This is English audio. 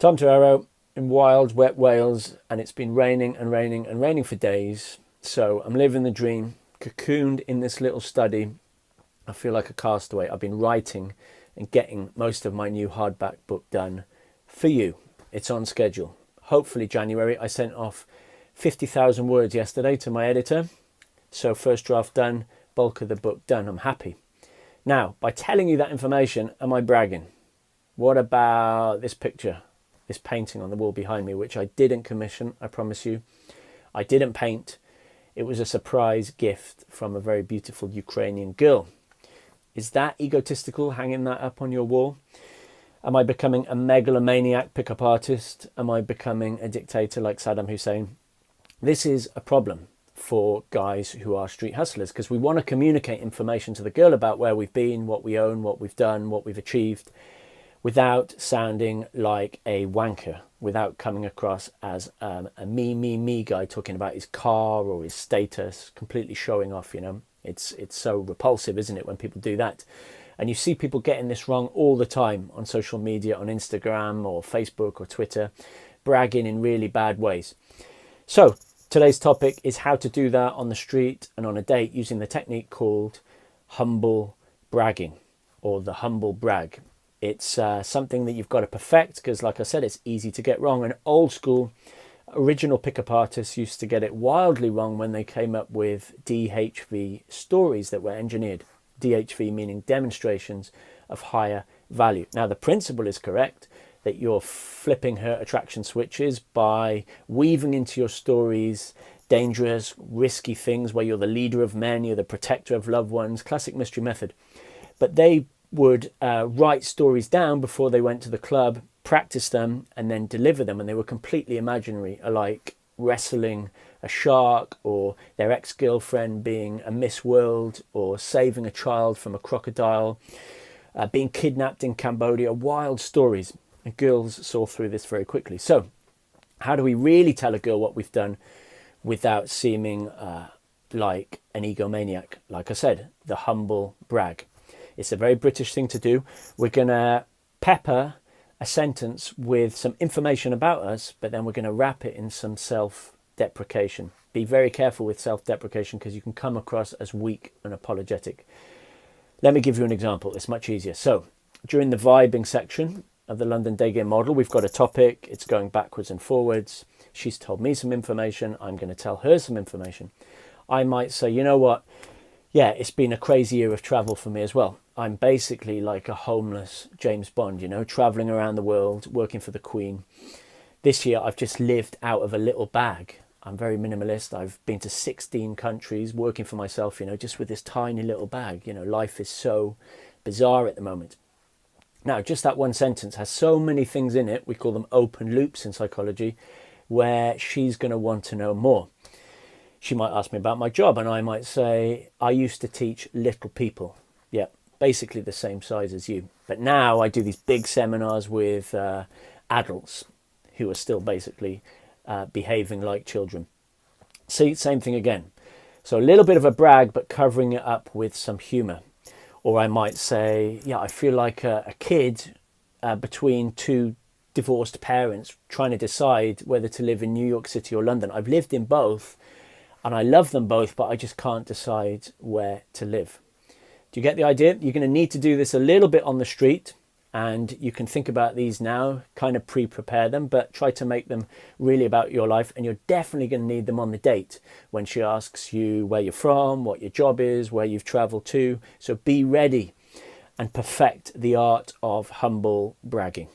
Tom Torero in wild, wet Wales, and it's been raining and raining and raining for days. So I'm living the dream, cocooned in this little study. I feel like a castaway. I've been writing and getting most of my new hardback book done for you. It's on schedule. Hopefully January. I sent off 50,000 words yesterday to my editor. So first draft done, bulk of the book done. I'm happy. Now, by telling you that information, am I bragging? What about this picture, this painting on the wall behind me, which I didn't commission, I promise you. I didn't paint. It was a surprise gift from a very beautiful Ukrainian girl. Is that egotistical, hanging that up on your wall? Am I becoming a megalomaniac pickup artist? Am I becoming a dictator like Saddam Hussein? This is a problem for guys who are street hustlers, because we want to communicate information to the girl about where we've been, what we own, what we've done, what we've achieved, without sounding like a wanker, without coming across as a me guy talking about his car or his status, completely showing off, you know. It's so repulsive, isn't it, when people do that? And you see people getting this wrong all the time on social media, on Instagram or Facebook or Twitter, bragging in really bad ways. So today's topic is how to do that on the street and on a date using the technique called humble bragging, or the humble brag. It's something that you've got to perfect because, like I said, it's easy to get wrong. And old school original pickup artists used to get it wildly wrong when they came up with DHV stories that were engineered. DHV meaning demonstrations of higher value. Now, the principle is correct, that you're flipping her attraction switches by weaving into your stories dangerous, risky things where you're the leader of men, you're the protector of loved ones, classic mystery method. But they would write stories down before they went to the club, practice them, and then deliver them. And they were completely imaginary, like wrestling a shark, or their ex-girlfriend being a Miss World, or saving a child from a crocodile, being kidnapped in Cambodia. Wild stories. And girls saw through this very quickly. So how do we really tell a girl what we've done without seeming like an egomaniac? Like I said, the humble brag. It's a very British thing to do. We're going to pepper a sentence with some information about us, but then we're going to wrap it in some self-deprecation. Be very careful with self-deprecation because you can come across as weak and apologetic. Let me give you an example. It's much easier. So during the vibing section of the London daygame model, we've got a topic. It's going backwards and forwards. She's told me some information. I'm going to tell her some information. I might say, you know what? Yeah, it's been a crazy year of travel for me as well. I'm basically like a homeless James Bond, you know, traveling around the world, working for the Queen. This year, I've just lived out of a little bag. I'm very minimalist. I've been to 16 countries working for myself, you know, just with this tiny little bag. You know, life is so bizarre at the moment. Now, just that one sentence has so many things in it. We call them open loops in psychology, where she's going to want to know more. She might ask me about my job, and I might say, I used to teach little people. Yeah, basically the same size as you. But now I do these big seminars with adults who are still basically behaving like children. See, same thing again. So a little bit of a brag, but covering it up with some humor. Or I might say, yeah, I feel like a kid between two divorced parents trying to decide whether to live in New York City or London. I've lived in both, and I love them both, but I just can't decide where to live. Do you get the idea? You're going to need to do this a little bit on the street, and you can think about these now, kind of pre-prepare them, but try to make them really about your life. And you're definitely going to need them on the date when she asks you where you're from, what your job is, where you've traveled to. So be ready and perfect the art of humble bragging.